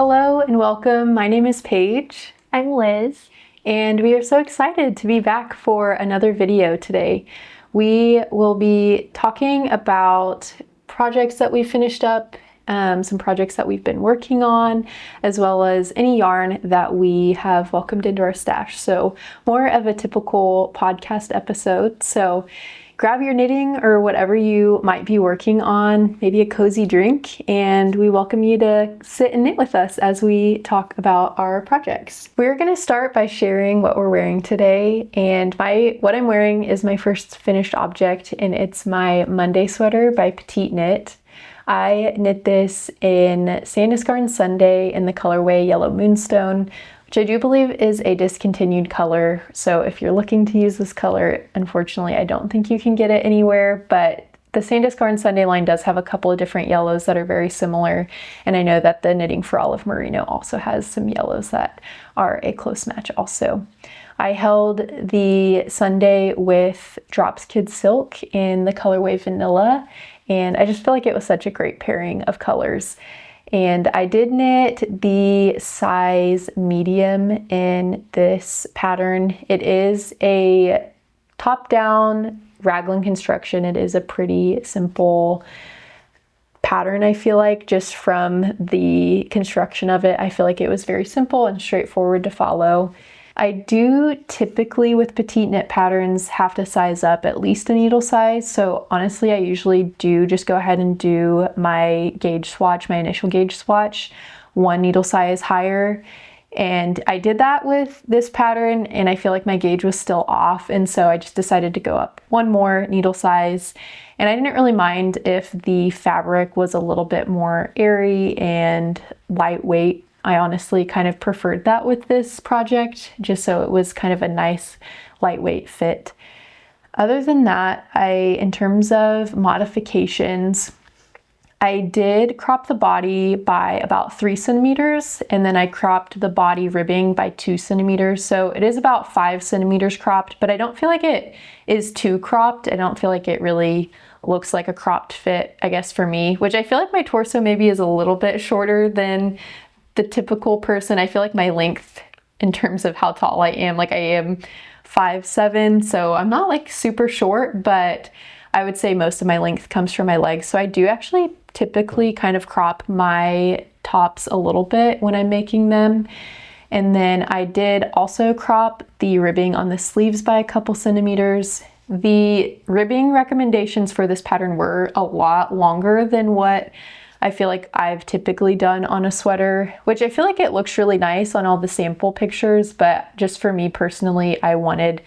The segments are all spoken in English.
Hello and welcome. My name is Paige. I'm Liz. And we are so excited to be back for another video today. We will be talking about projects that we finished up, some projects that we've been working on, as well as any yarn that we have welcomed into our stash. So more of a typical podcast episode. So grab your knitting or whatever you might be working on, maybe a cozy drink, and we welcome you to sit and knit with us as we talk about our projects. We're going to start by sharing what we're wearing today, and what I'm wearing is my first finished object, and it's my Monday sweater by PetiteKnit. I knit this in Sandnes Garn Sunday in the colorway Yellow Moonstone, which I do believe is a discontinued color. So if you're looking to use this color, unfortunately, I don't think you can get it anywhere, but the Sandnes Garn Sunday line does have a couple of different yellows that are very similar. And I know that the Knitting for Olive Merino also has some yellows that are a close match also. I held the Sunday with Drops Kid Silk in the colorway Vanilla, and I just feel like it was such a great pairing of colors. And I did knit the size medium in this pattern. It is a top-down raglan construction. It is a pretty simple pattern, I feel like, just from the construction of it. I feel like it was very simple and straightforward to follow. I do typically with PetiteKnit patterns have to size up at least a needle size. So honestly, I usually do just go ahead and do my gauge swatch, my initial gauge swatch, one needle size higher. And I did that with this pattern and I feel like my gauge was still off. And so I just decided to go up one more needle size. And I didn't really mind if the fabric was a little bit more airy and lightweight. I honestly kind of preferred that with this project, just so it was kind of a nice lightweight fit. Other than that, in terms of modifications, I did crop the body by about 3 centimeters, and then I cropped the body ribbing by 2 centimeters. So it is about 5 centimeters cropped, but I don't feel like it is too cropped. I don't feel like it really looks like a cropped fit, I guess, for me, which I feel like my torso maybe is a little bit shorter than the typical person. I feel like my length in terms of how tall I am, like I am 5'7", so I'm not like super short, but I would say most of my length comes from my legs. So I do actually typically kind of crop my tops a little bit when I'm making them. And then I did also crop the ribbing on the sleeves by a couple centimeters. The ribbing recommendations for this pattern were a lot longer than what I feel like I've typically done on a sweater, which I feel like it looks really nice on all the sample pictures, but just for me personally, I wanted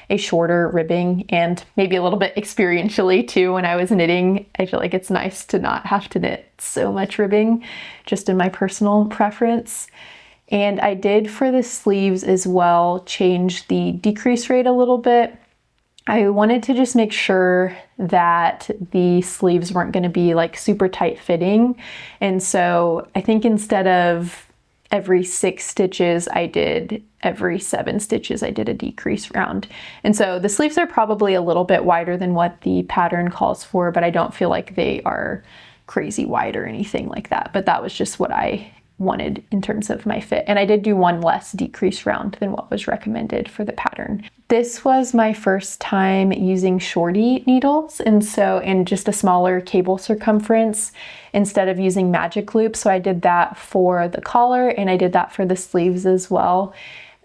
a shorter ribbing and maybe a little bit experientially too when I was knitting. I feel like it's nice to not have to knit so much ribbing, just in my personal preference. And I did for the sleeves as well change the decrease rate a little bit. I wanted to just make sure that the sleeves weren't going to be like super tight fitting. And so I think instead of every 6 stitches, every 7 stitches, I did a decrease round. And so the sleeves are probably a little bit wider than what the pattern calls for, but I don't feel like they are crazy wide or anything like that. But that was just what I wanted in terms of my fit. And I did do one less decrease round than what was recommended for the pattern. This was my first time using shorty needles, and just a smaller cable circumference instead of using magic loop. So I did that for the collar and I did that for the sleeves as well.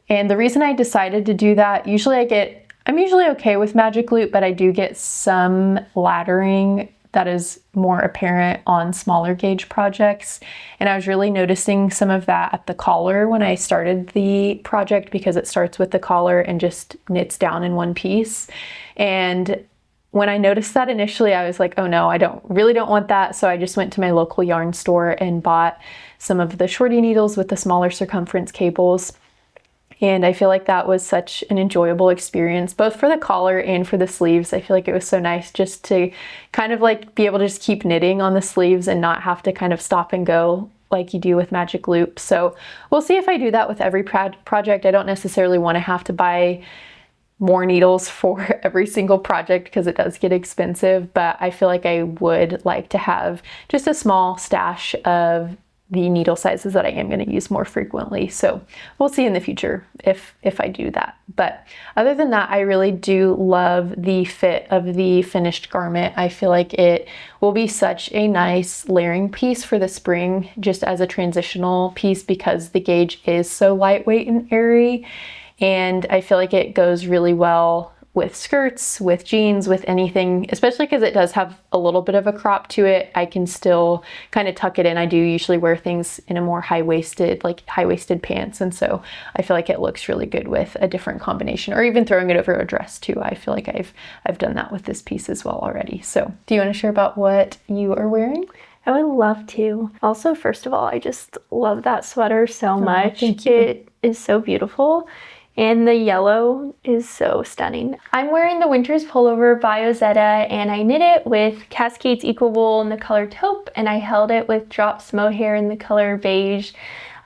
And the reason I decided to do that, I'm usually okay with magic loop, but I do get some laddering that is more apparent on smaller gauge projects. And I was really noticing some of that at the collar when I started the project, because it starts with the collar and just knits down in one piece. And when I noticed that initially, I was like, oh no, I really don't want that. So I just went to my local yarn store and bought some of the shorty needles with the smaller circumference cables. And I feel like that was such an enjoyable experience, both for the collar and for the sleeves. I feel like it was so nice just to kind of like be able to just keep knitting on the sleeves and not have to kind of stop and go like you do with magic loop. So we'll see if I do that with every project. I don't necessarily want to have to buy more needles for every single project because it does get expensive, but I feel like I would like to have just a small stash of the needle sizes that I am going to use more frequently. So we'll see in the future if I do that. But other than that, I really do love the fit of the finished garment. I feel like it will be such a nice layering piece for the spring, just as a transitional piece, because the gauge is so lightweight and airy. And I feel like it goes really well with skirts, with jeans, with anything, especially because it does have a little bit of a crop to it. I can still kind of tuck it in. I do usually wear things in a more high-waisted, like high-waisted pants. And so I feel like it looks really good with a different combination, or even throwing it over a dress too. I feel like I've done that with this piece as well already. So do you want to share about what you are wearing? I would love to. Also, first of all, I just love that sweater so much. Thank you. It is so beautiful. And the yellow is so stunning. I'm wearing the Winter's Pullover by Ozetta, and I knit it with Cascades Eco Wool in the color taupe, and I held it with Drops Mohair in the color beige.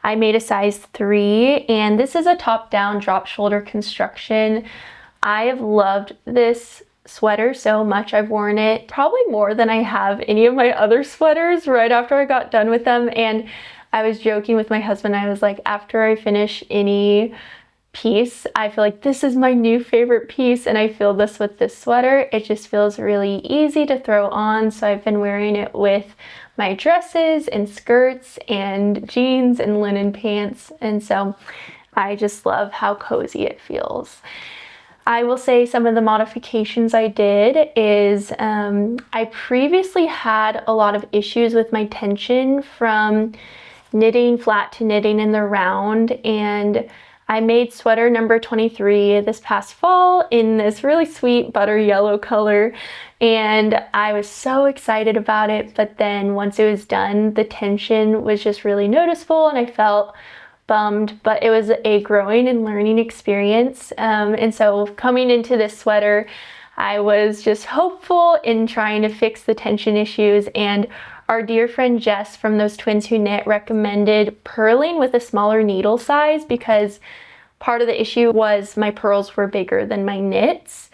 I made a size 3, and this is a top-down drop shoulder construction. I have loved this sweater so much. I've worn it probably more than I have any of my other sweaters right after I got done with them. And I was joking with my husband. I was like, after I finish any piece, I feel like this is my new favorite piece, and I feel this with this sweater. It just feels really easy to throw on, so I've been wearing it with my dresses and skirts and jeans and linen pants, and so I just love how cozy it feels. I will say some of the modifications I did is I previously had a lot of issues with my tension from knitting flat to knitting in the round, and I made sweater number 23 this past fall in this really sweet butter yellow color, and I was so excited about it, but then once it was done, the tension was just really noticeable and I felt bummed, but it was a growing and learning experience. And so coming into this sweater, I was just hopeful in trying to fix the tension issues, and our dear friend Jess from Those Twins Who Knit recommended purling with a smaller needle size, because part of the issue was my purls were bigger than my knits,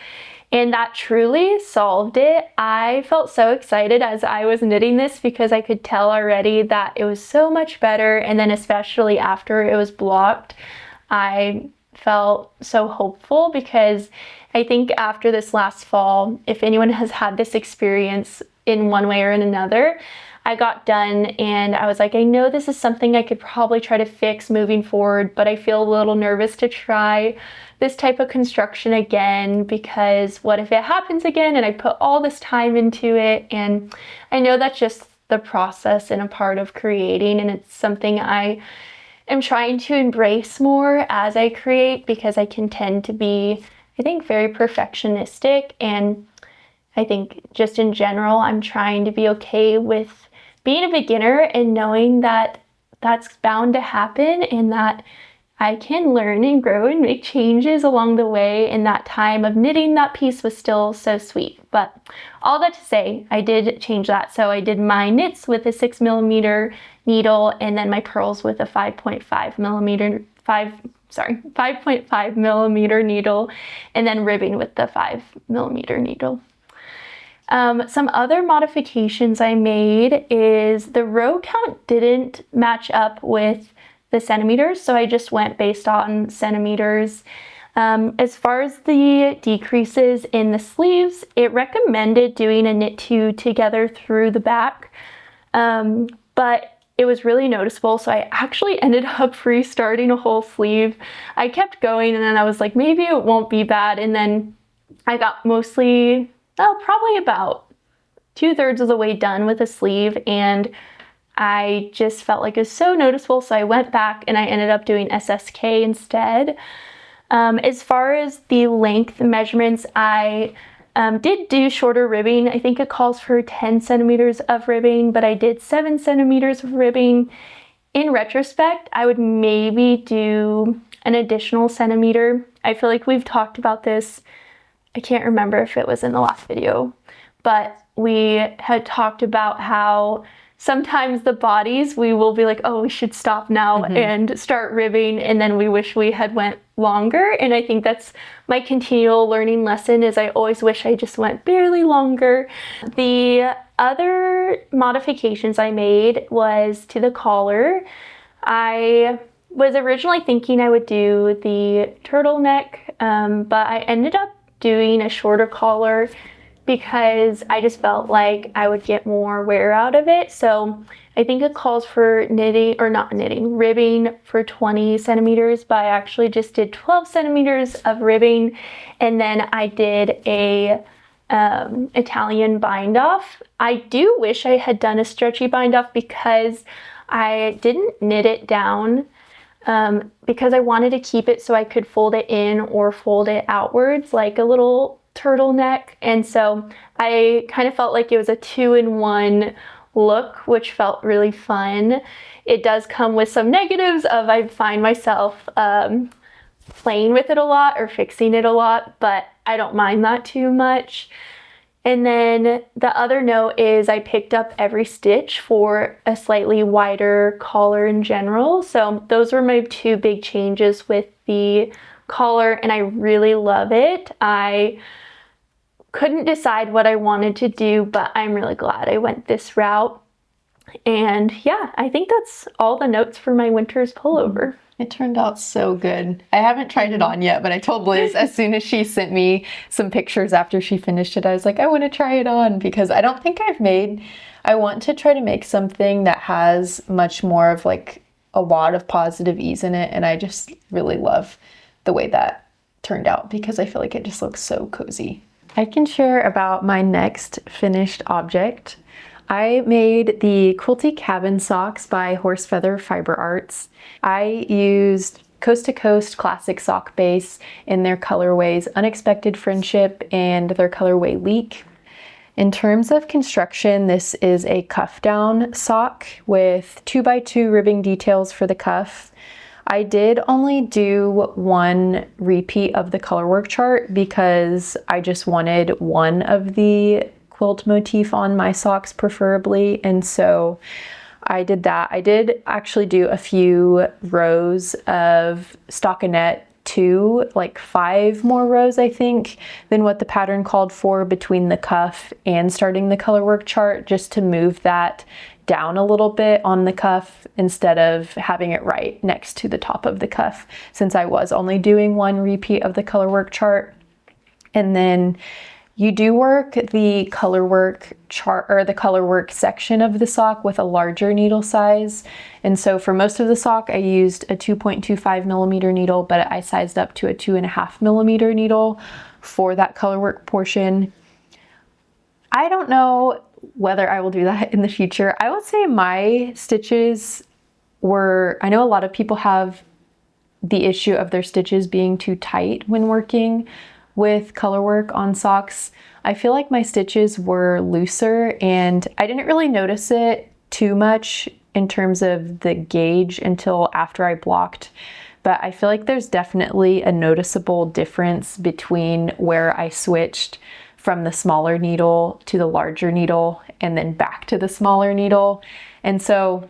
and that truly solved it. I felt so excited as I was knitting this because I could tell already that it was so much better, and then especially after it was blocked, I felt so hopeful, because I think after this last fall, if anyone has had this experience in one way or in another, I got done and I was like, I know this is something I could probably try to fix moving forward, but I feel a little nervous to try this type of construction again, because what if it happens again and I put all this time into it? And I know that's just the process and a part of creating, and it's something I am trying to embrace more as I create, because I can tend to be, I think, very perfectionistic, and I think just in general, I'm trying to be okay with being a beginner and knowing that that's bound to happen, and that I can learn and grow and make changes along the way. And that time of knitting that piece was still so sweet. But all that to say, I did change that. So I did my knits with a 6mm needle, and then my purls with a 5.5 millimeter needle, and then ribbing with the 5mm needle. Some other modifications I made is the row count didn't match up with the centimeters, so I just went based on centimeters. As far as the decreases in the sleeves, it recommended doing a knit 2 together through the back, but it was really noticeable, so I actually ended up restarting a whole sleeve. I kept going, and then I was like, maybe it won't be bad, and then I got mostly, probably about 2/3 of the way done with a sleeve, and I just felt like it was so noticeable, so I went back and I ended up doing SSK instead. As far as the length measurements, I did do shorter ribbing. I think it calls for 10 centimeters of ribbing, but I did 7 centimeters of ribbing. In retrospect, I would maybe do an additional centimeter. I feel like we've talked about this. I can't remember if it was in the last video, but we had talked about how sometimes the bodies, we will be like, oh, we should stop now and start ribbing, and then we wish we had went longer. And I think that's my continual learning lesson, is I always wish I just went barely longer. The other modifications I made was to the collar. I was originally thinking I would do the turtleneck, but I ended up doing a shorter collar because I just felt like I would get more wear out of it. So I think it calls for ribbing for 20 centimeters, but I actually just did 12 centimeters of ribbing. And then I did a Italian bind off. I do wish I had done a stretchy bind off because I didn't knit it down because I wanted to keep it so I could fold it in or fold it outwards like a little turtleneck. And so I kind of felt like it was a 2-in-1 look, which felt really fun. It does come with some negatives of I find myself playing with it a lot or fixing it a lot, but I don't mind that too much. And then the other note is I picked up every stitch for a slightly wider collar in general. So those were my two big changes with the collar, and I really love it. I couldn't decide what I wanted to do, but I'm really glad I went this route. And yeah, I think that's all the notes for my winter's pullover. It turned out so good. I haven't tried it on yet, but I told Liz as soon as she sent me some pictures after she finished it, I was like, I want to try it on because I don't think I want to try to make something that has much more of like a lot of positive ease in it. And I just really love the way that turned out because I feel like it just looks so cozy. I can share about my next finished object. I made the Quilty cabin socks by Horsefeather Fiber Arts. I used Coast to Coast classic sock base in their colorways Unexpected Friendship and their colorway Leek. In terms of construction, this is a cuff down sock with 2x2 ribbing details for the cuff. I did only do one repeat of the colorwork chart because I just wanted one of the quilt motif on my socks preferably, and so I did that. I did actually do a few rows of stockinette, like 5 more rows I think than what the pattern called for between the cuff and starting the colorwork chart, just to move that down a little bit on the cuff instead of having it right next to the top of the cuff, since I was only doing one repeat of the colorwork chart. And then you do work the colorwork chart or the colorwork section of the sock with a larger needle size. And so for most of the sock, I used a 2.25 millimeter needle, but I sized up to a 2.5 millimeter needle for that colorwork portion. I don't know whether I will do that in the future. I would say my stitches I know a lot of people have the issue of their stitches being too tight when working with colorwork on socks. I feel like my stitches were looser and I didn't really notice it too much in terms of the gauge until after I blocked, but I feel like there's definitely a noticeable difference between where I switched from the smaller needle to the larger needle and then back to the smaller needle. And so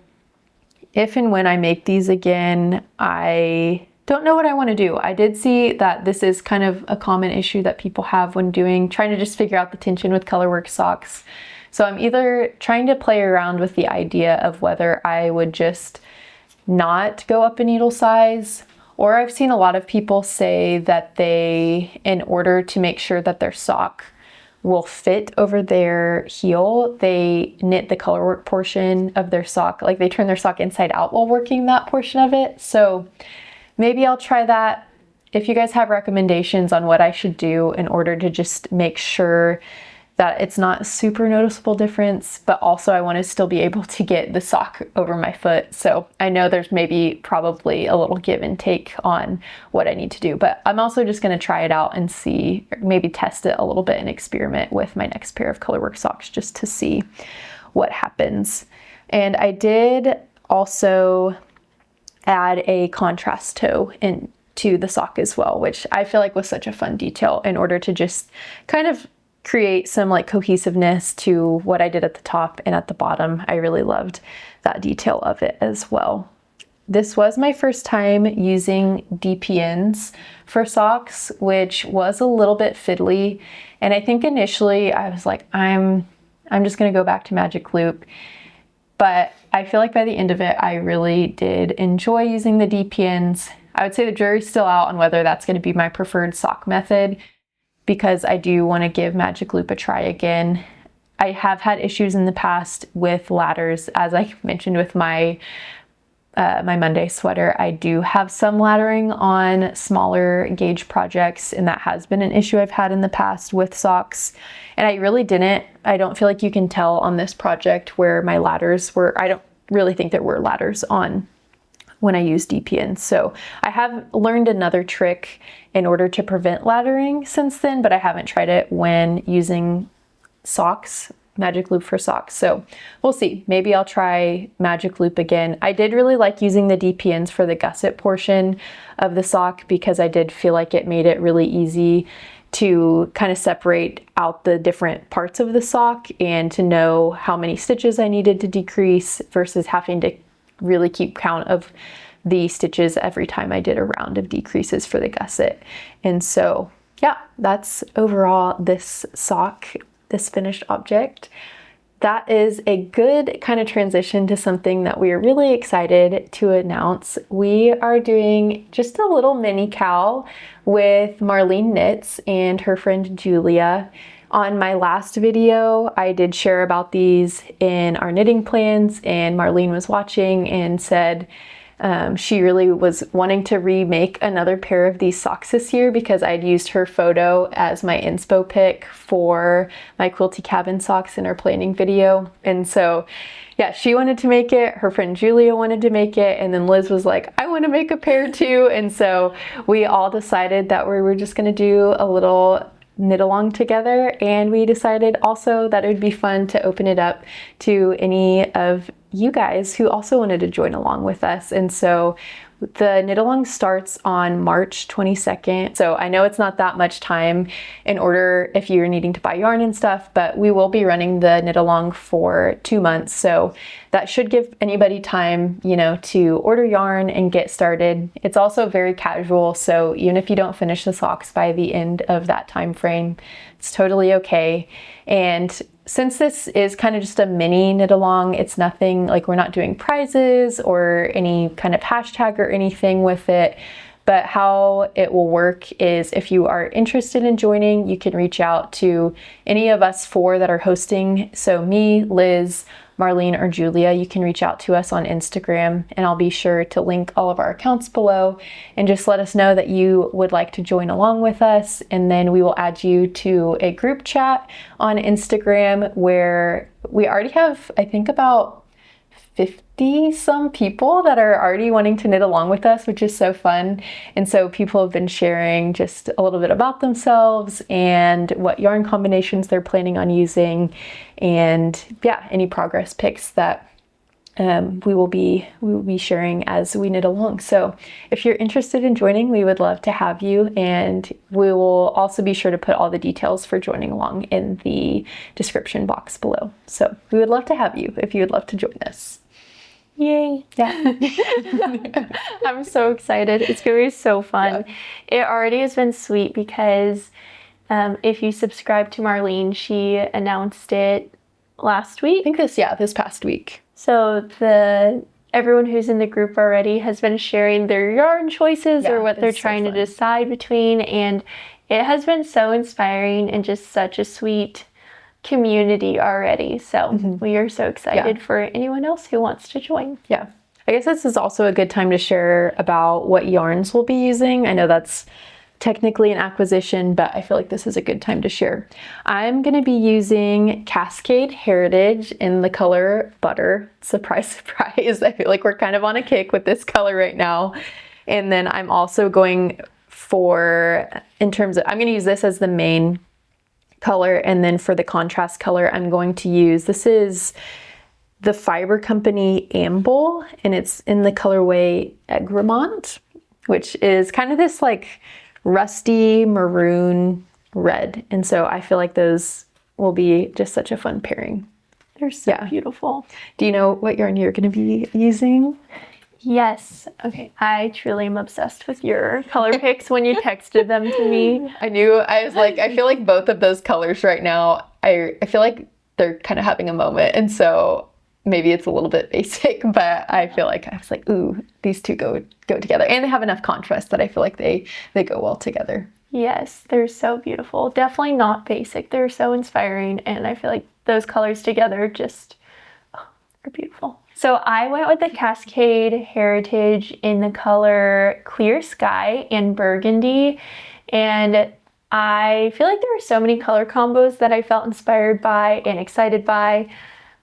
if and when I make these again, I don't know what I want to do. I did see that this is kind of a common issue that people have when trying to just figure out the tension with colorwork socks. So I'm either trying to play around with the idea of whether I would just not go up a needle size, or I've seen a lot of people say that in order to make sure that their sock will fit over their heel, they knit the colorwork portion of their sock, like they turn their sock inside out while working that portion of it. So maybe I'll try that. If you guys have recommendations on what I should do in order to just make sure that it's not a super noticeable difference, but also I want to still be able to get the sock over my foot. So I know there's probably a little give and take on what I need to do, but I'm also just going to try it out and see, maybe test it a little bit and experiment with my next pair of colorwork socks just to see what happens. And I did also add a contrast toe into the sock as well, which I feel like was such a fun detail in order to just kind of create some like cohesiveness to what I did at the top and at the bottom. I really loved that detail of it as well. This was my first time using DPNs for socks, which was a little bit fiddly. And I think initially I was like, I'm I'm just going to go back to Magic Loop. But I feel like by the end of it, I really did enjoy using the DPNs. I would say the jury's still out on whether that's going to be my preferred sock method, because I do want to give Magic Loop a try again. I have had issues in the past with ladders, as I mentioned with my my Monday sweater. I do have some laddering on smaller gauge projects, and that has been an issue I've had in the past with socks. And I don't feel like you can tell on this project where my ladders were. I don't really think there were ladders on when I use DPN. So I have learned another trick in order to prevent laddering since then, but I haven't tried it when using socks, Magic Loop for socks. So we'll see. Maybe I'll try Magic Loop again. I did really like using the DPNs for the gusset portion of the sock, because I did feel like it made it really easy to kind of separate out the different parts of the sock and to know how many stitches I needed to decrease versus having to really keep count of the stitches every time I did a round of decreases for the gusset. And so, yeah, that's overall this sock, this finished object. That is a good kind of transition to something that we are really excited to announce. We are doing just a little mini KAL with Marlene Knits and her friend Julia. On my last video, I did share about these in our knitting plans, and Marlene was watching and said she really was wanting to remake another pair of these socks this year, because I'd used her photo as my inspo pic for my Quilty cabin socks in our planning video. And so, yeah, she wanted to make it, her friend Julia wanted to make it, and then Liz was like, I want to make a pair too. And so we all decided that we were just going to do a little knit along together, and we decided also that it would be fun to open it up to any of you guys who also wanted to join along with us. And so the knit along starts on March 22nd. So I know it's not that much time in order if you're needing to buy yarn and stuff, but we will be running the knit along for 2 months. So that should give anybody time, you know, to order yarn and get started. It's also very casual. So even if you don't finish the socks by the end of that time frame, it's totally okay. And since this is kind of just a mini knit along, it's nothing like, we're not doing prizes or any kind of hashtag or anything with it. But how it will work is, if you are interested in joining, you can reach out to any of us 4 that are hosting. So me, Liz, Marlene, or Julia, you can reach out to us on Instagram, and I'll be sure to link all of our accounts below, and just let us know that you would like to join along with us. And then we will add you to a group chat on Instagram where we already have, I think, about 50 some people that are already wanting to knit along with us, which is so fun. And so people have been sharing just a little bit about themselves and what yarn combinations they're planning on using, and yeah, any progress pics that we will be sharing as we knit along. So if you're interested in joining, we would love to have you, and we will also be sure to put all the details for joining along in the description box below. So we would love to have you if you would love to join us. Yay. Yeah. I'm so excited. It's going to be so fun. Yeah. It already has been sweet because if you subscribe to Marlene, she announced it last week. I think this past week. So everyone who's in the group already has been sharing their yarn choices or what they're trying to decide between. And it has been so inspiring and just such a sweet community already. So we are so excited for anyone else who wants to join. Yeah. I guess this is also a good time to share about what yarns we'll be using. I know that's technically an acquisition, but I feel like this is a good time to share. I'm going to be using Cascade Heritage in the color Butter. Surprise, surprise. I feel like we're kind of on a kick with this color right now. And then I'm also going for, I'm going to use this as the main color, and then for the contrast color, I'm going to use, this is the Fibre Company Amble, and it's in the colorway Egremont, which is kind of this like rusty maroon red. And so I feel like those will be just such a fun pairing. They're so beautiful. Do you know what yarn you're going to be using? Yes. Okay. I truly am obsessed with your color picks when you texted them to me. I was like, I feel like both of those colors right now, I feel like they're kind of having a moment. And so maybe it's a little bit basic, but I feel like I was like, ooh, these two go together. And they have enough contrast that I feel like they go well together. Yes, they're so beautiful. Definitely not basic. They're so inspiring, and I feel like those colors together just are beautiful. So I went with the Cascade Heritage in the color Clear Sky and Burgundy, and I feel like there were so many color combos that I felt inspired by and excited by,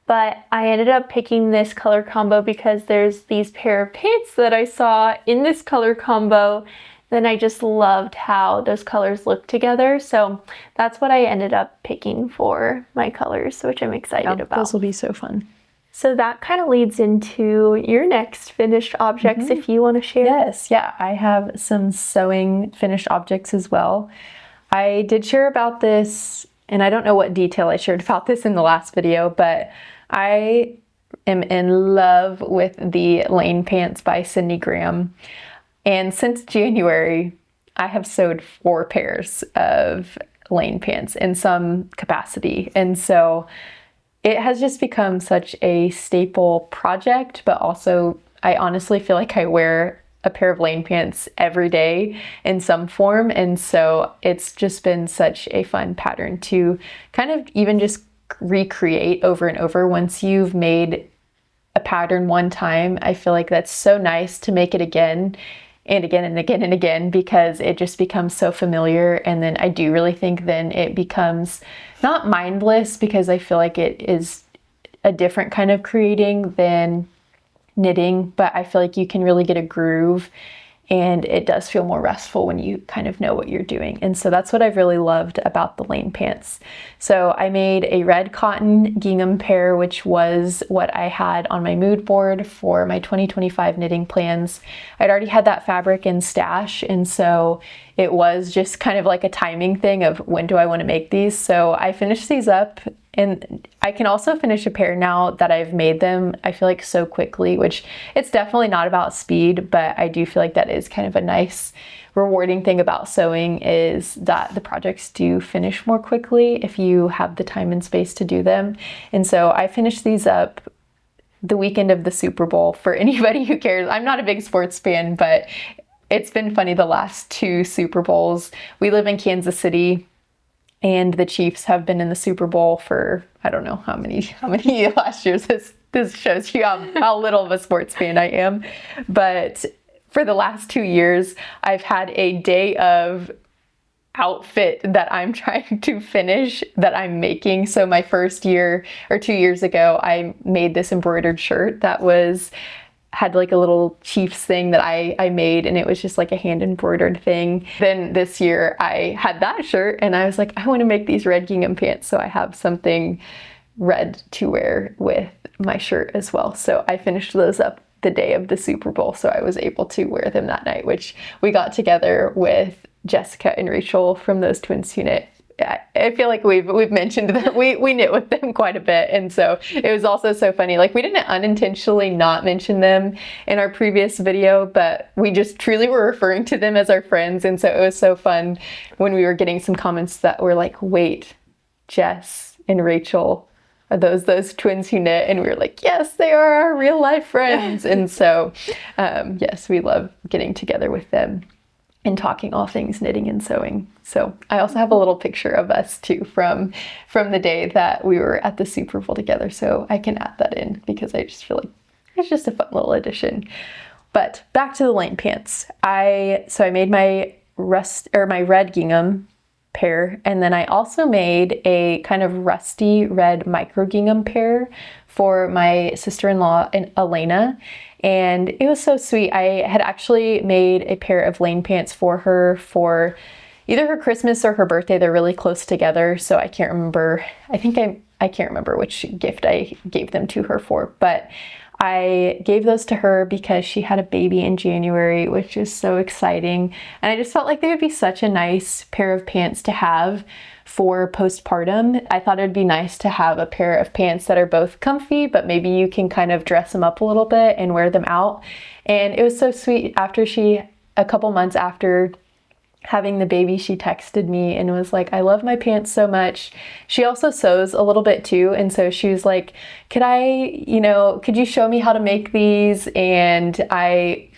but I ended up picking this color combo because there's these pair of pants that I saw in this color combo. Then I just loved how those colors look together. So that's what I ended up picking for my colors, which I'm excited about. Those will be so fun. So that kind of leads into your next finished objects, if you want to share. Yes, yeah, I have some sewing finished objects as well. I did share about this, and I don't know what detail I shared about this in the last video, but I am in love with the Lane Pants by Sydney Graham. And since January, I have sewed 4 pairs of Lane Pants in some capacity. And so it has just become such a staple project, but also I honestly feel like I wear a pair of Lane Pants every day in some form. And so it's just been such a fun pattern to kind of even just recreate over and over. Once you've made a pattern one time, I feel like that's so nice to make it again and again and again and again, because it just becomes so familiar. And then I do really think then it becomes not mindless, because I feel like it is a different kind of creating than knitting, but I feel like you can really get a groove, and it does feel more restful when you kind of know what you're doing. And so that's what I've really loved about the Lane Pants. So I made a red cotton gingham pair, which was what I had on my mood board for my 2025 knitting plans. I'd already had that fabric in stash, and so it was just kind of like a timing thing of when do I want to make these. So I finished these up, and I can also finish a pair now that I've made them, I feel like, so quickly, which it's definitely not about speed, but I do feel like that is kind of a nice rewarding thing about sewing, is that the projects do finish more quickly if you have the time and space to do them. And so I finished these up the weekend of the Super Bowl. For anybody who cares, I'm not a big sports fan, but it's been funny the last 2 Super Bowls. We live in Kansas City, and the Chiefs have been in the Super Bowl for, I don't know how many last years. This shows you how little of a sports fan I am. But for the last 2 years, I've had a day of outfit that I'm trying to finish that I'm making. So my first year or 2 years ago, I made this embroidered shirt that had like a little Chiefs thing that I made, and it was just like a hand embroidered thing. Then this year I had that shirt, and I was like, I want to make these red gingham pants, so I have something red to wear with my shirt as well. So I finished those up the day of the Super Bowl, so I was able to wear them that night, which we got together with Jessica and Rachel from those twins who knit. I feel like we've mentioned that we knit with them quite a bit, and so it was also so funny. Like, we didn't unintentionally not mention them in our previous video, but we just truly were referring to them as our friends, and so it was so fun when we were getting some comments that were like, wait, Jess and Rachel, are those twins who knit? And we were like, yes, they are our real life friends. And so yes, we love getting together with them and talking all things knitting and sewing. So I also have a little picture of us too from the day that we were at the Super Bowl together. So I can add that in because I just feel like it's just a fun little addition. But back to the Lane Pants. I made my red gingham pair, and then I also made a kind of rusty red micro gingham pair for my sister-in-law, Elena. And it was so sweet. I had actually made a pair of Lane Pants for her for either her Christmas or her birthday. They're really close together, so I can't remember. I can't remember which gift I gave them to her for, but I gave those to her because she had a baby in January, which is so exciting. And I just felt like they would be such a nice pair of pants to have for postpartum. I thought it'd be nice to have a pair of pants that are both comfy, but maybe you can kind of dress them up a little bit and wear them out. And it was so sweet. A couple months after having the baby, she texted me and was like, I love my pants so much. She also sews a little bit too. And so she was like, could you show me how to make these? And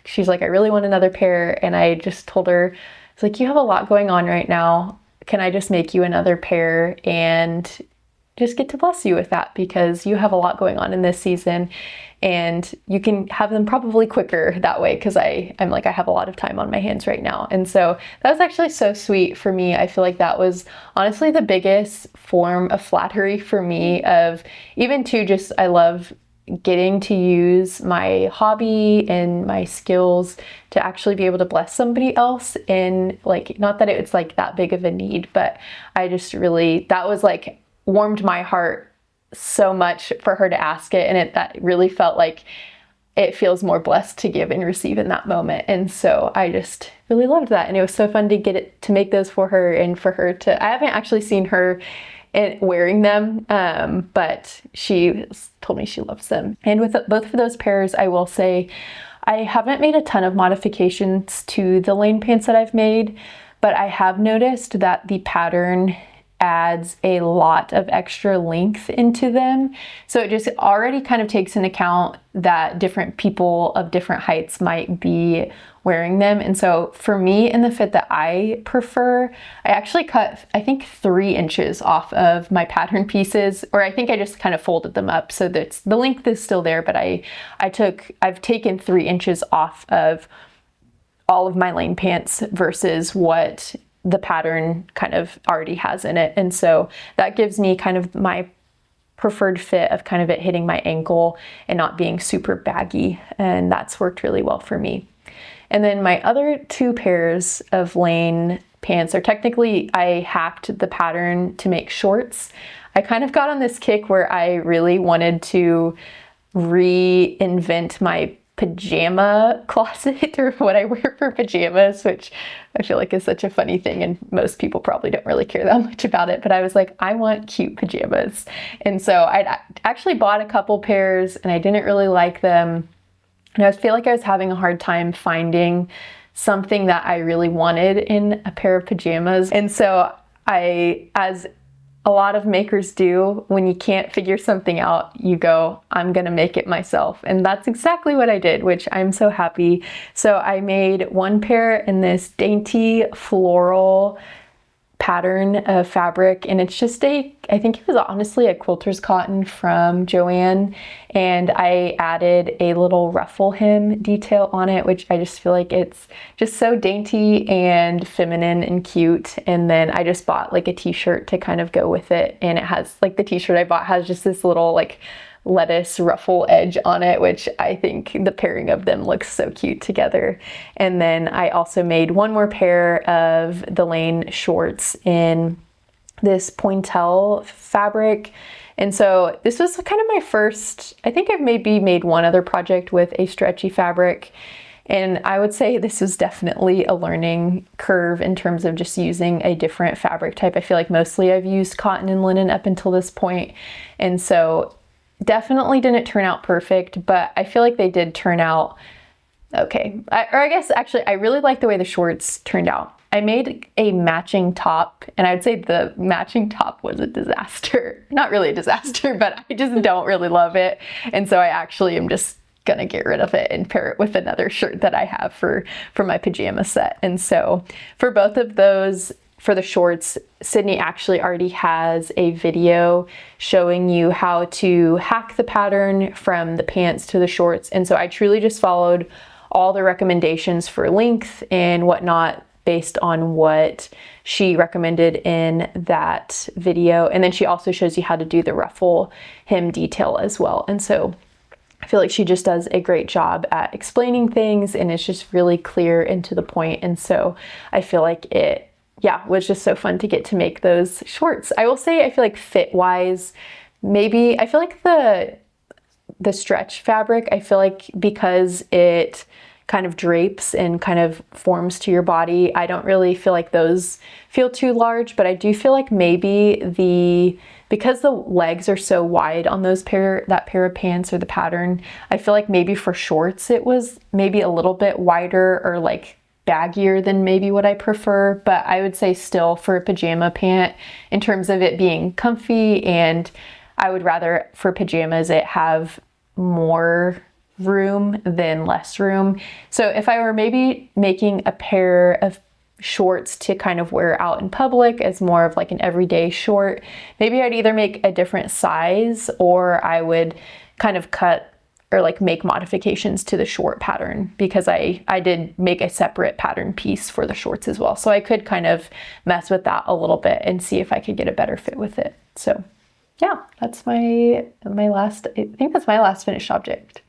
she's like, I really want another pair. And I just told her, it's like, you have a lot going on right now. Can I just make you another pair and just get to bless you with that, because you have a lot going on in this season and you can have them probably quicker that way, because I'm like, I have a lot of time on my hands right now. And so that was actually so sweet for me. I feel like that was honestly the biggest form of flattery for me, of even to just, I love getting to use my hobby and my skills to actually be able to bless somebody else. And like, not that it's like that big of a need, but I just really, that was like, warmed my heart so much for her to ask it. And that really felt like it feels more blessed to give and receive in that moment. And so I just really loved that. And it was so fun to get it, to make those for her, and for her to, I haven't actually seen her wearing them, but she told me she loves them. And with both of those pairs, I will say, I haven't made a ton of modifications to the lane pants that I've made, but I have noticed that the pattern adds a lot of extra length into them. So it just already kind of takes into account that different people of different heights might be wearing them. And so for me, in the fit that I prefer, I actually cut, I think 3 inches off of my pattern pieces, or I think I just kind of folded them up so that the length is still there, but I've taken 3 inches off of all of my lane pants versus what the pattern kind of already has in it. And so that gives me kind of my preferred fit of kind of it hitting my ankle and not being super baggy. And that's worked really well for me. And then my other 2 pairs of lane pants are technically, I hacked the pattern to make shorts. I kind of got on this kick where I really wanted to reinvent my pajama closet, or what I wear for pajamas, which I feel like is such a funny thing and most people probably don't really care that much about it. But I was like, I want cute pajamas. And so I actually bought a couple pairs and I didn't really like them. And I feel like I was having a hard time finding something that I really wanted in a pair of pajamas. And so as a lot of makers do, when you can't figure something out, you go, I'm gonna make it myself. And that's exactly what I did, which I'm so happy. So I made 1 pair in this dainty floral pattern of fabric, and it's just I think it was honestly a quilter's cotton from Joann, and I added a little ruffle hem detail on it, which I just feel like it's just so dainty and feminine and cute. And then I just bought like a t-shirt to kind of go with it, and it has like, the t-shirt I bought has just this little like lettuce ruffle edge on it, which I think the pairing of them looks so cute together. And then I also made 1 more pair of the lane shorts in this pointelle fabric. And so this was kind of my first, I think I've maybe made 1 other project with a stretchy fabric. And I would say this is definitely a learning curve in terms of just using a different fabric type. I feel like mostly I've used cotton and linen up until this point. And so definitely didn't turn out perfect, but I feel like they did turn out okay. I guess actually I really like the way the shorts turned out. I made a matching top, and I'd say the matching top was a disaster. Not really a disaster, but I just don't really love it. And so I actually am just gonna get rid of it and pair it with another shirt that I have for my pajama set. And so for both of those, for the shorts, Sydney actually already has a video showing you how to hack the pattern from the pants to the shorts. And so I truly just followed all the recommendations for length and whatnot based on what she recommended in that video. And then she also shows you how to do the ruffle hem detail as well. And so I feel like she just does a great job at explaining things, and it's just really clear and to the point. And so I feel like it was just so fun to get to make those shorts. I will say, I feel like fit wise, maybe, I feel like the stretch fabric, I feel like because it kind of drapes and kind of forms to your body, I don't really feel like those feel too large, but I do feel like maybe because the legs are so wide on that pair of pants or the pattern, I feel like maybe for shorts it was maybe a little bit wider or like baggier than maybe what I prefer, but I would say still for a pajama pant in terms of it being comfy, and I would rather for pajamas it have more room than less room. So if I were maybe making a pair of shorts to kind of wear out in public as more of like an everyday short, maybe I'd either make a different size, or I would kind of cut or like make modifications to the short pattern, because I did make a separate pattern piece for the shorts as well. So I could kind of mess with that a little bit and see if I could get a better fit with it. So yeah, that's my last, I think that's my last finished object.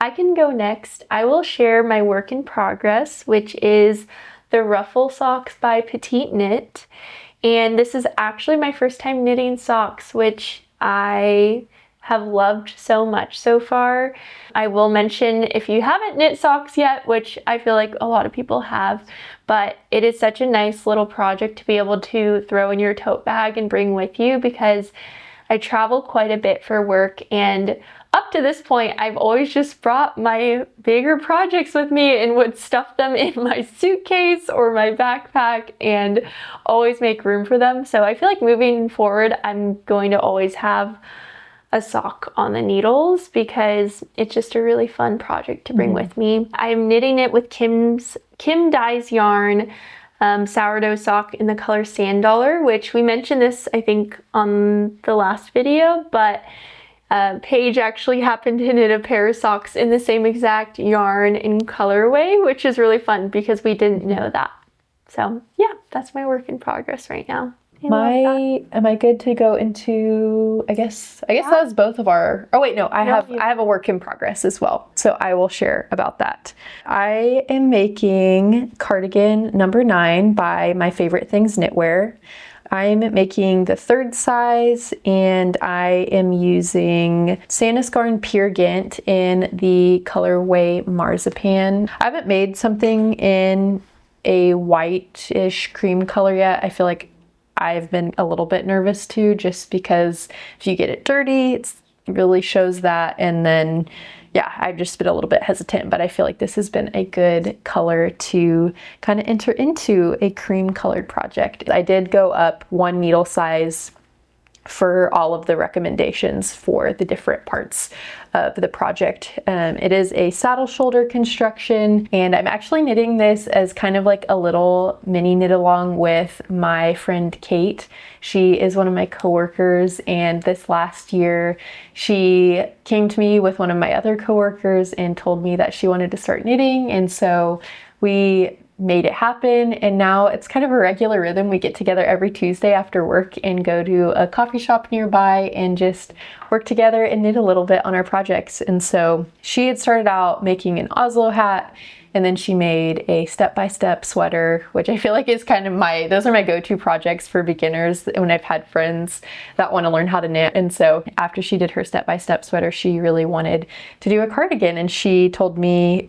I can go next. I will share my work in progress, which is the Ruffle Socks by PetiteKnit. And this is actually my first time knitting socks, which I have loved so much so far. I will mention, if you haven't knit socks yet, which I feel like a lot of people have, but it is such a nice little project to be able to throw in your tote bag and bring with you, because I travel quite a bit for work, and up to this point, I've always just brought my bigger projects with me and would stuff them in my suitcase or my backpack and always make room for them. So I feel like moving forward, I'm going to always have a sock on the needles, because it's just a really fun project to bring with me. I'm knitting it with Kim Dye's yarn, sourdough sock in the color Sand Dollar, which we mentioned this, I think, on the last video, but Paige actually happened to knit a pair of socks in the same exact yarn and colorway, which is really fun because we didn't know that. So yeah, that's my work in progress right now. Am I good to go into, I guess that's both of our, oh wait, no, I have a work in progress as well. So I will share about that. I am making Cardigan No. 9 by My Favorite Things Knitwear. I'm making the 3rd size, and I am using Sandnes Garn Pure Gint in the colorway Marzipan. I haven't made something in a whitish cream color yet. I feel like I've been a little bit nervous too, just because if you get it dirty, it really shows that. And then, yeah, I've just been a little bit hesitant, but I feel like this has been a good color to kind of enter into a cream colored project. I did go up 1 needle size for all of the recommendations for the different parts of the project. It is a saddle shoulder construction, and I'm actually knitting this as kind of like a little mini knit along with my friend Kate. She is one of my coworkers, and this last year she came to me with one of my other coworkers and told me that she wanted to start knitting, and so we made it happen, and now it's kind of a regular rhythm. We get together every Tuesday after work and go to a coffee shop nearby and just work together and knit a little bit on our projects. And so she had started out making an Oslo hat, and then she made a step-by-step sweater, which I feel like is kind of those are my go-to projects for beginners when I've had friends that want to learn how to knit. And so after she did her step-by-step sweater, she really wanted to do a cardigan, and she'd showed me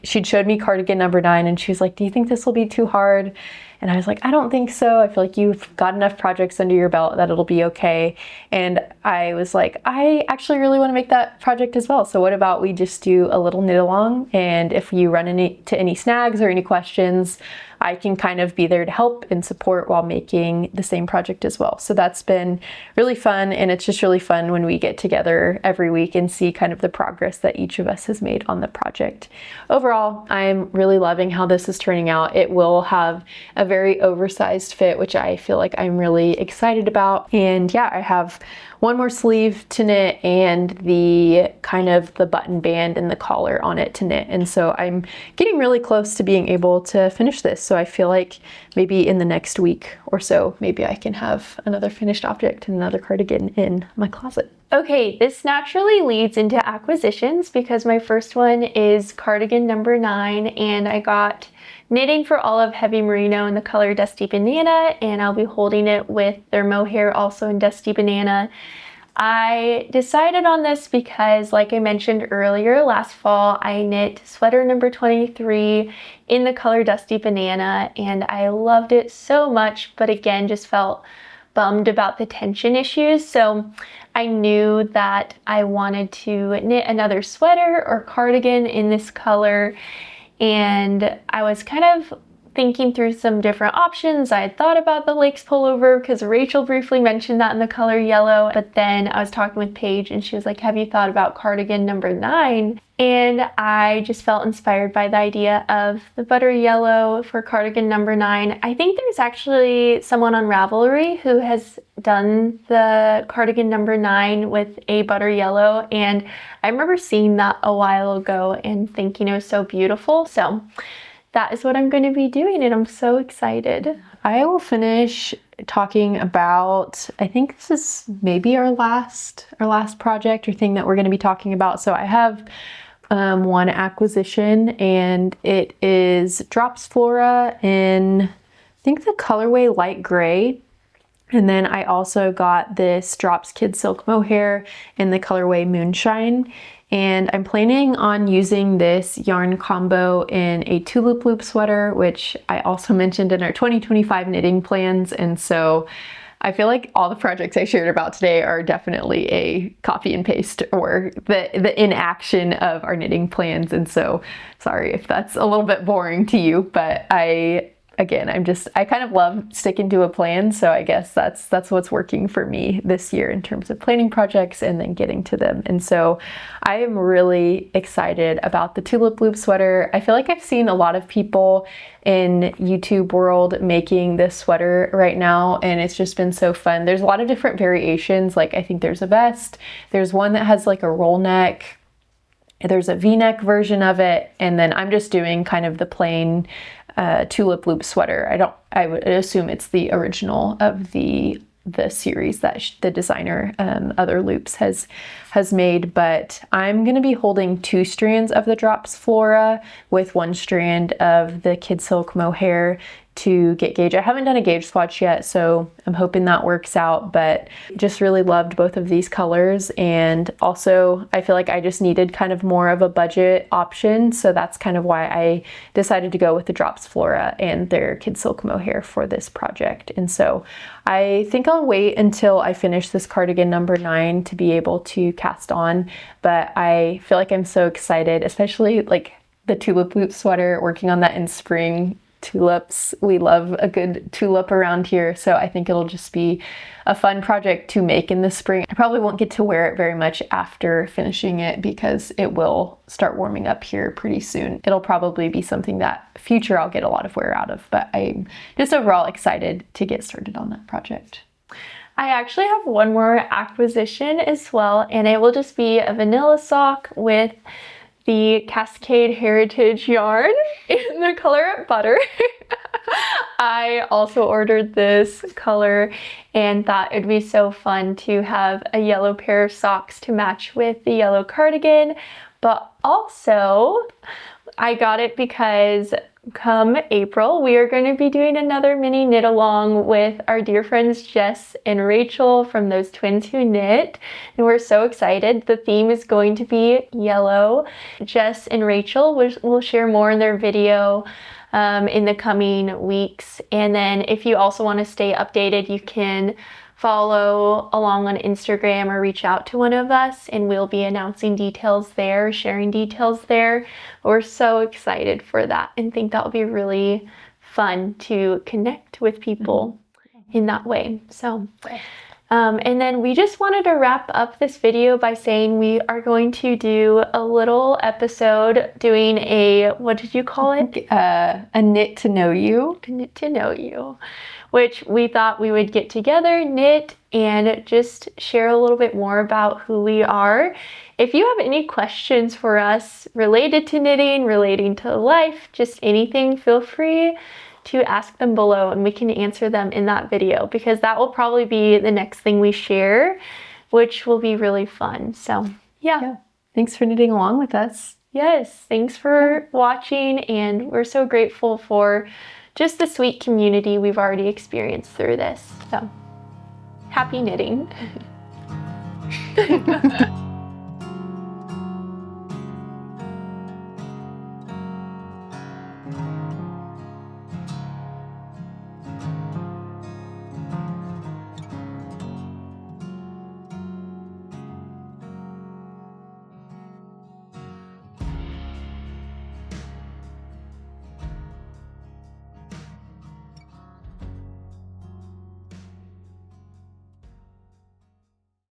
Cardigan No. 9, and she was like, do you think this will be too hard? And I was like, I don't think so. I feel like you've got enough projects under your belt that it'll be okay. And I was like, I actually really want to make that project as well. So what about we just do a little knit along? And if you run into any snags or any questions, I can kind of be there to help and support while making the same project as well. So that's been really fun, and it's just really fun when we get together every week and see kind of the progress that each of us has made on the project. Overall, I'm really loving how this is turning out. It will have a very oversized fit, which I feel like I'm really excited about. And yeah, I have one more sleeve to knit and the kind of the button band and the collar on it to knit. And so I'm getting really close to being able to finish this. So I feel like maybe in the next week or so, maybe I can have another finished object and another cardigan in my closet. Okay, this naturally leads into acquisitions, because my first one is Cardigan No. 9, and I got Knitting for Olive Heavy Merino in the color Dusty Banana, and I'll be holding it with their Mohair also in Dusty Banana. I decided on this because, like I mentioned earlier, last fall I knit sweater number 23 in the color Dusty Banana, and I loved it so much, but again just felt bummed about the tension issues. So I knew that I wanted to knit another sweater or cardigan in this color, and I was kind of thinking through some different options. I had thought about the Lake's pullover because Rachel briefly mentioned that in the color yellow, but then I was talking with Paige and she was like, have you thought about cardigan number 9? And I just felt inspired by the idea of the butter yellow for cardigan number 9. I think there's actually someone on Ravelry who has done the cardigan number 9 with a butter yellow, and I remember seeing that a while ago and thinking it was so beautiful. So that is what I'm going to be doing, and I'm so excited. I will finish talking about, I think this is maybe our last project or thing that we're going to be talking about. So I have one acquisition, and it is Drops Flora in, I think, the colorway light gray. And then I also got this Drops Kid Silk Mohair in the colorway Moonshine. And I'm planning on using this yarn combo in a Tulip loop sweater, which I also mentioned in our 2025 knitting plans. And so I feel like all the projects I shared about today are definitely a copy and paste or the inaction of our knitting plans. And so sorry if that's a little bit boring to you, but I kind of love sticking to a plan. So I guess that's what's working for me this year in terms of planning projects and then getting to them. And so I am really excited about the Tulip loop sweater. I feel like I've seen a lot of people in YouTube world making this sweater right now, and it's just been so fun. There's a lot of different variations. Like, I think there's a vest, there's one that has like a roll neck, there's a V-neck version of it, and then I'm just doing kind of the plain Tulip loop sweater. I would assume it's the original of the series that the designer Other Loops has made, but I'm going to be holding 2 strands of the Drops Flora with 1 strand of the Kid Silk Mohair to get gauge. I haven't done a gauge swatch yet, so I'm hoping that works out, but just really loved both of these colors. And also I feel like I just needed kind of more of a budget option, so that's kind of why I decided to go with the Drops Flora and their Kid Silk Mohair for this project. And so I think I'll wait until I finish this cardigan number 9 to be able to cast on, but I feel like I'm so excited, especially like the Tulip loop sweater, working on that in spring. Tulips, we love a good tulip around here, so I think it'll just be a fun project to make in the spring. I probably won't get to wear it very much after finishing it because it will start warming up here pretty soon. It'll probably be something that future I'll get a lot of wear out of, but I'm just overall excited to get started on that project. I actually have one more acquisition as well, and it will just be a vanilla sock with the Cascade Heritage yarn in the color Butter. I also ordered this color and thought it'd be so fun to have a yellow pair of socks to match with the yellow cardigan, but also I got it because come April, we are going to be doing another mini knit along with our dear friends Jess and Rachel from Those Twins Who Knit, and we're so excited. The theme is going to be yellow. Jess and Rachel will share more in their video in the coming weeks, and then if you also want to stay updated, you can follow along on Instagram or reach out to one of us, and we'll be announcing details there, sharing details there. We're so excited for that and think that'll be really fun to connect with people in that way. So, and then we just wanted to wrap up this video by saying we are going to do a little episode doing a, what did you call it? A knit to know you. A knit to know you, which we thought we would get together, knit, and just share a little bit more about who we are. If you have any questions for us related to knitting, relating to life, just anything, feel free to ask them below and we can answer them in that video, because that will probably be the next thing we share, which will be really fun. So yeah. Thanks for knitting along with us. Yes, thanks for watching, and we're so grateful for just the sweet community we've already experienced through this. So happy knitting.